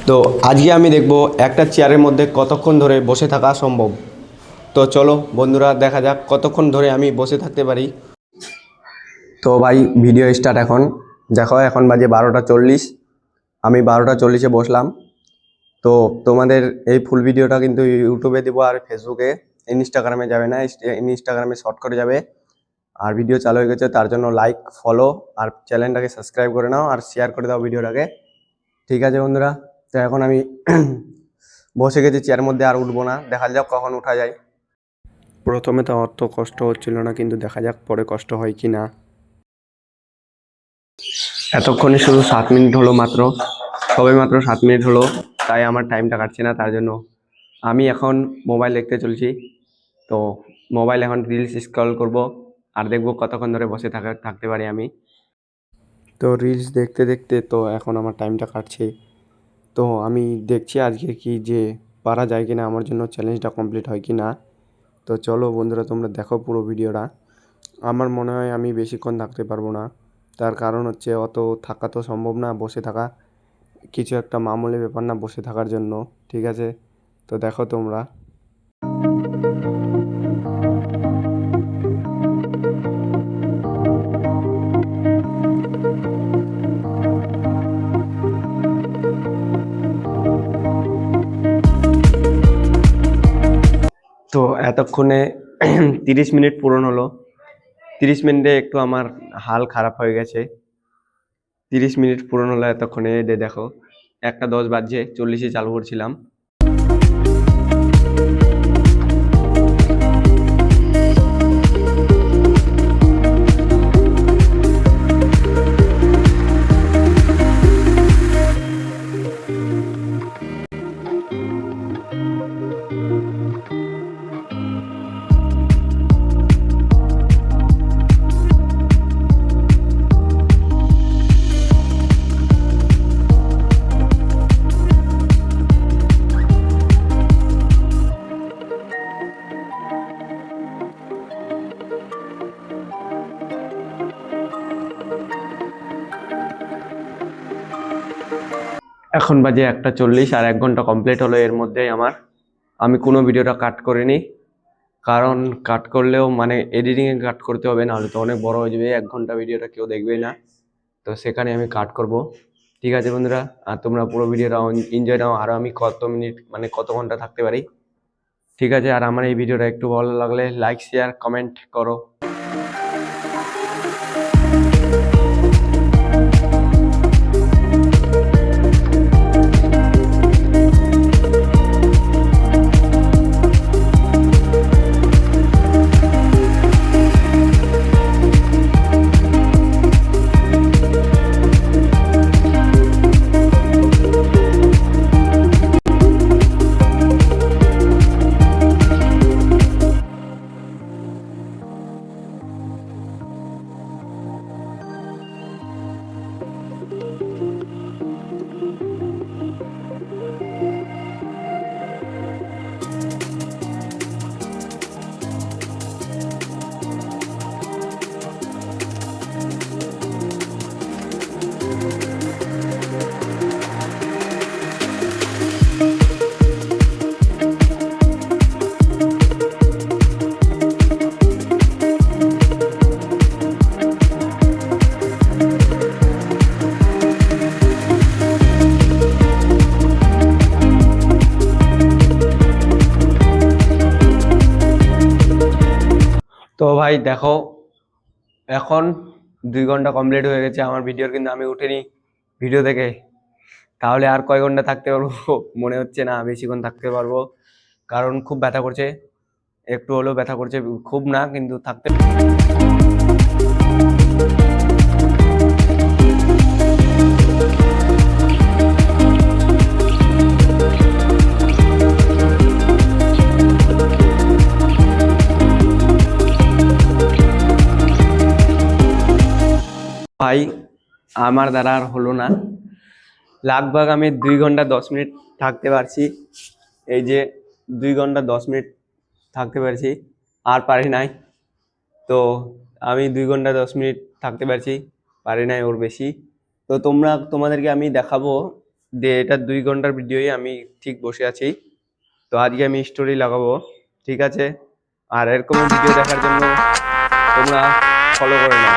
তো আজকে আমি দেখব একটা চেয়ারের মধ্যে কতক্ষণ ধরে বসে থাকা সম্ভব। তো চলো বন্ধুরা, দেখা যাক কতক্ষণ ধরে আমি বসে থাকতে পারি। তো ভাই ভিডিও স্টার্ট এখন। দেখো এখন বাজে 12টা 40। আমি 12টা 40-এ বসলাম। তো তোমাদের এই ফুল ভিডিওটা কিন্তু ইউটিউবে দেবো, আর ফেসবুকে, ইনস্টাগ্রামে যাবে না, ইনস্টাগ্রামে শর্ট করে যাবে। আর ভিডিও চালু হয়ে গেছে, তার জন্য লাইক, ফলো আর চ্যানেলটাকে সাবস্ক্রাইব করে নাও আর শেয়ার করে দাও ভিডিওটাকে। ঠিক আছে বন্ধুরা, তো এখন আমি বসে গেছি চেয়ারের মধ্যে, আর উঠবো না। দেখা যাক কখন উঠা যায়। প্রথমে তো অত কষ্ট হচ্ছিল না, কিন্তু দেখা যাক পরে কষ্ট হয় কি না। এতক্ষণে শুধু 7 মিনিট হলো মাত্র, সবে মাত্র 7 মিনিট হলো, তাই আমার টাইমটা কাটছে না। তার জন্য আমি এখন মোবাইল দেখতে চলছি। তো মোবাইল এখন রিলস স্ক্রল করব, আর দেখবো কতক্ষণ ধরে বসে থাকতে পারি আমি। তো রিলস দেখতে দেখতে তো এখন আমার টাইমটা কাটছে। তো আমি দেখছি আজকে কি যে পারা যায় কি না, আমার জন্য চ্যালেঞ্জটা কমপ্লিট হয় কি না। তো চলো বন্ধুরা, তোমরা দেখো পুরো ভিডিওটা। আমার মনে হয় আমি বেশিক্ষণ থাকতে পারবো না। তার কারণ হচ্ছে অত থাকা তো সম্ভব না, বসে থাকা কিছু একটা মামুলি ব্যাপার না বসে থাকার জন্য। ঠিক আছে, তো দেখো তোমরা। তো এতক্ষণে 30 মিনিট পূরণ হলো। 30 মিনিটে একটু আমার হাল খারাপ হয়ে গেছে। 30 মিনিট পূরণ হলো এতক্ষণে। দেখো 1টা 10 বাজছে, 40-এ চালু করছিলাম। এখন বাজে 1টা 40, আর 1 ঘন্টা কমপ্লিট হলো এর মধ্যেই আমার। আমি কোনো ভিডিওটা কাট করিনি, কারণ কাট করলেও মানে এডিটিংয়ে কাট করতে হবে, নাহলে তো অনেক বড় হয়ে যাবে। 1 ঘন্টা ভিডিওটা কেউ দেখবেই না, তো সেখানে আমি কাট করব। ঠিক আছে বন্ধুরা, আর তোমরা পুরো ভিডিওটা এনজয় নাও। আর আমি কত মিনিট মানে কত ঘন্টা থাকতে পারি। ঠিক আছে, আর আমার এই ভিডিওটা একটু ভালো লাগলে লাইক, শেয়ার, কমেন্ট করো। তো ভাই দেখো, এখন 2 ঘন্টা কমপ্লিট হয়ে গেছে আমার ভিডিওর, কিন্তু আমি উঠিনি ভিডিও থেকে। তাহলে আর কয় ঘন্টা থাকতে পারবো? মনে হচ্ছে না বেশিক্ষণ থাকতে পারবো, কারণ খুব ব্যথা করছে। একটু হলেও ব্যথা করছে, খুব না কিন্তু থাকতে। ভাই আমার দ্বারা আর হলো না। লাগভাগ আমি 2 ঘন্টা 10 মিনিট থাকতে পারছি। এই যে 2 ঘন্টা 10 মিনিট থাকতে পারছি, আর পারি নাই। তো আমি 2 ঘন্টা 10 মিনিট থাকতে পারছি, পারি নাই ওর বেশি। তো তোমাদেরকে আমি দেখাবো দিয়ে এটা 2 ঘন্টার ভিডিওই আমি ঠিক বসে আছি। তো আজকে আমি স্টোরি লাগাবো, ঠিক আছে? আর এরকম ভিডিও দেখার জন্য তোমরা ফলো করে নাও।